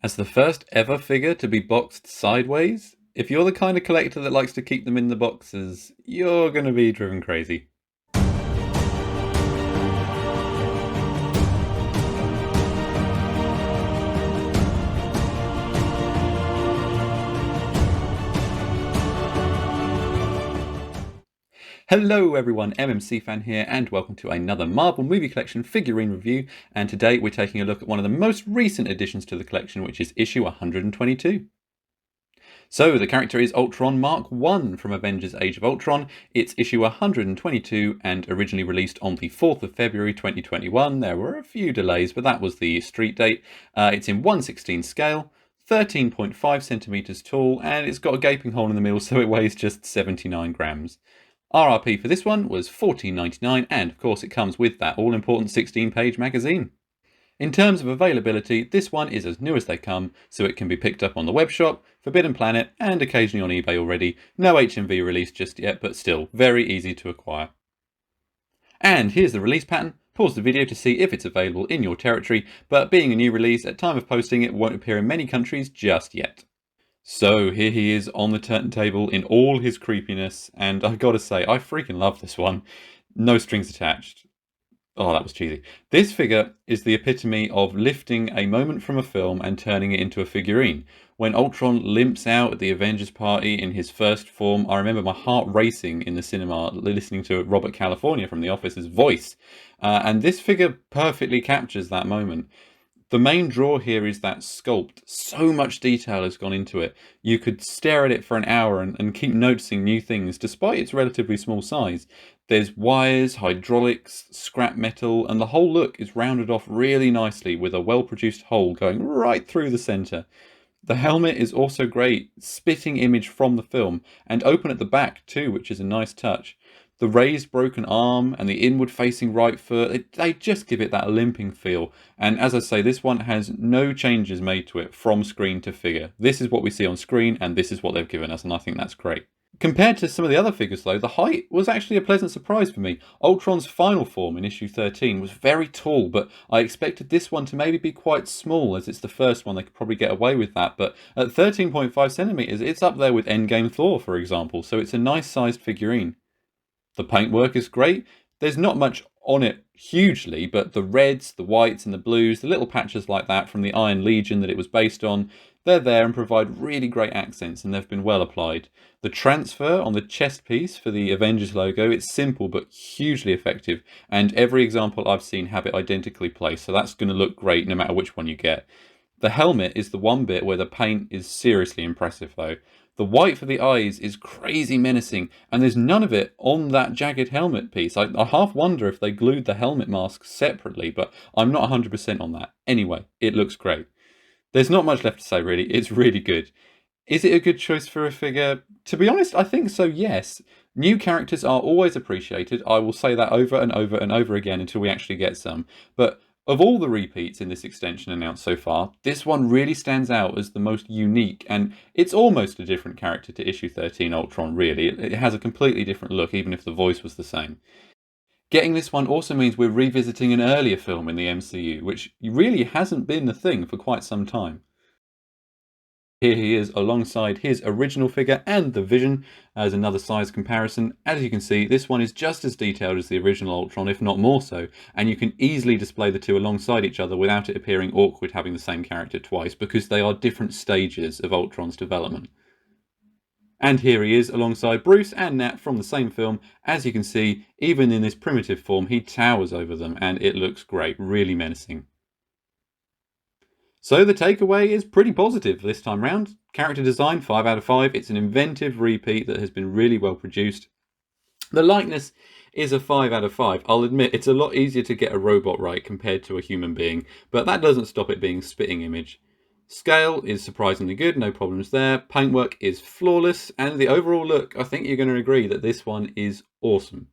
As the first ever figure to be boxed sideways, if you're the kind of collector that likes to keep them in the boxes, you're going to be driven crazy. Hello everyone, MMC Fan here, and welcome to another Marvel Movie Collection figurine review. And today we're taking a look at one of the most recent additions to the collection, which is issue 122. So the character is Ultron Mark 1 from Avengers Age of Ultron. It's issue 122 and originally released on the 4th of February 2021. There were a few delays, but that was the street date. It's in 1/16 scale, 13.5 centimeters tall, and it's got a gaping hole in the middle, so it weighs just 79 grams. RRP for this one was $14.99, and of course it comes with that all-important 16-page magazine. In terms of availability, this one is as new as they come, so it can be picked up on the web shop, Forbidden Planet, and occasionally on eBay already. No HMV release just yet, but still very easy to acquire. And here's the release pattern. Pause the video to see if it's available in your territory, but being a new release, at time of posting it won't appear in many countries just yet. So here he is on the turntable in all his creepiness, and I gotta say, I freaking love this one. No strings attached. Oh, that was cheesy. This figure is the epitome of lifting a moment from a film and turning it into a figurine. When Ultron limps out at the Avengers party in his first form, I remember my heart racing in the cinema listening to Robert California from The Office's voice. And this figure perfectly captures that moment. The main draw here is that sculpt. So much detail has gone into it. You could stare at it for an hour and keep noticing new things despite its relatively small size. There's wires, hydraulics, scrap metal, and the whole look is rounded off really nicely with a well-produced hole going right through the centre. The helmet is also great, spitting image from the film, and open at the back too, which is a nice touch. The raised broken arm and the inward facing right foot, they just give it that limping feel. And as I say, this one has no changes made to it from screen to figure. This is what we see on screen and this is what they've given us, and I think that's great. Compared to some of the other figures though, the height was actually a pleasant surprise for me. Ultron's final form in issue 13 was very tall, but I expected this one to maybe be quite small, as it's the first one. They could probably get away with that, but at 13.5 centimeters, it's up there with Endgame Thor, for example, so it's a nice sized figurine. The paintwork is great. There's not much on it hugely, but the reds, the whites and the blues, the little patches like that from the Iron Legion that it was based on, they're there and provide really great accents, and they've been well applied. The transfer on the chest piece for the Avengers logo, it's simple but hugely effective, and every example I've seen have it identically placed, so that's going to look great no matter which one you get. The helmet is the one bit where the paint is seriously impressive though. The white for the eyes is crazy menacing, and there's none of it on that jagged helmet piece. I half wonder if they glued the helmet mask separately, but I'm not 100% on that. Anyway, it looks great. There's not much left to say really, it's really good. Is it a good choice for a figure? To be honest, I think so, yes. New characters are always appreciated. I will say that over and over and over again until we actually get some. But of all the repeats in this extension announced so far, this one really stands out as the most unique, and it's almost a different character to issue 13 Ultron, really. It has a completely different look, even if the voice was the same. Getting this one also means we're revisiting an earlier film in the MCU, which really hasn't been a thing for quite some time. Here he is alongside his original figure and the Vision as another size comparison. As you can see, this one is just as detailed as the original Ultron, if not more so, and you can easily display the two alongside each other without it appearing awkward having the same character twice, because they are different stages of Ultron's development. And here he is alongside Bruce and Nat from the same film. As you can see, even in this primitive form, he towers over them, and it looks great, really menacing. So the takeaway is pretty positive this time round. Character design, 5 out of 5. It's an inventive repeat that has been really well produced. The likeness is a 5 out of 5. I'll admit it's a lot easier to get a robot right compared to a human being, but that doesn't stop it being a spitting image. Scale is surprisingly good, no problems there. Paintwork is flawless, and the overall look, I think you're going to agree that this one is awesome.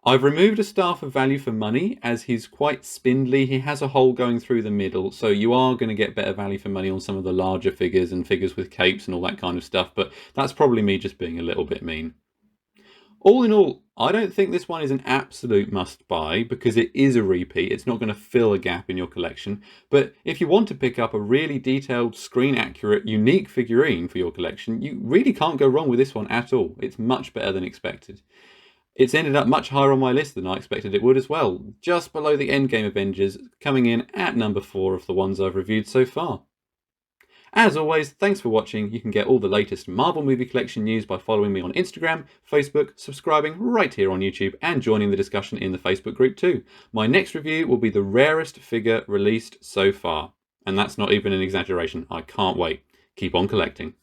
I've removed a star for value for money, as he's quite spindly. He has a hole going through the middle, so you are going to get better value for money on some of the larger figures and figures with capes and all that kind of stuff, but that's probably me just being a little bit mean. All in all, I don't think this one is an absolute must buy because it is a repeat. It's not going to fill a gap in your collection. But if you want to pick up a really detailed, screen accurate, unique figurine for your collection, you really can't go wrong with this one at all. It's much better than expected. It's ended up much higher on my list than I expected it would as well, just below the Endgame Avengers, coming in at number 4 of the ones I've reviewed so far. As always, thanks for watching. You can get all the latest Marvel movie collection news by following me on Instagram, Facebook, subscribing right here on YouTube, and joining the discussion in the Facebook group too. My next review will be the rarest figure released so far. And that's not even an exaggeration. I can't wait. Keep on collecting.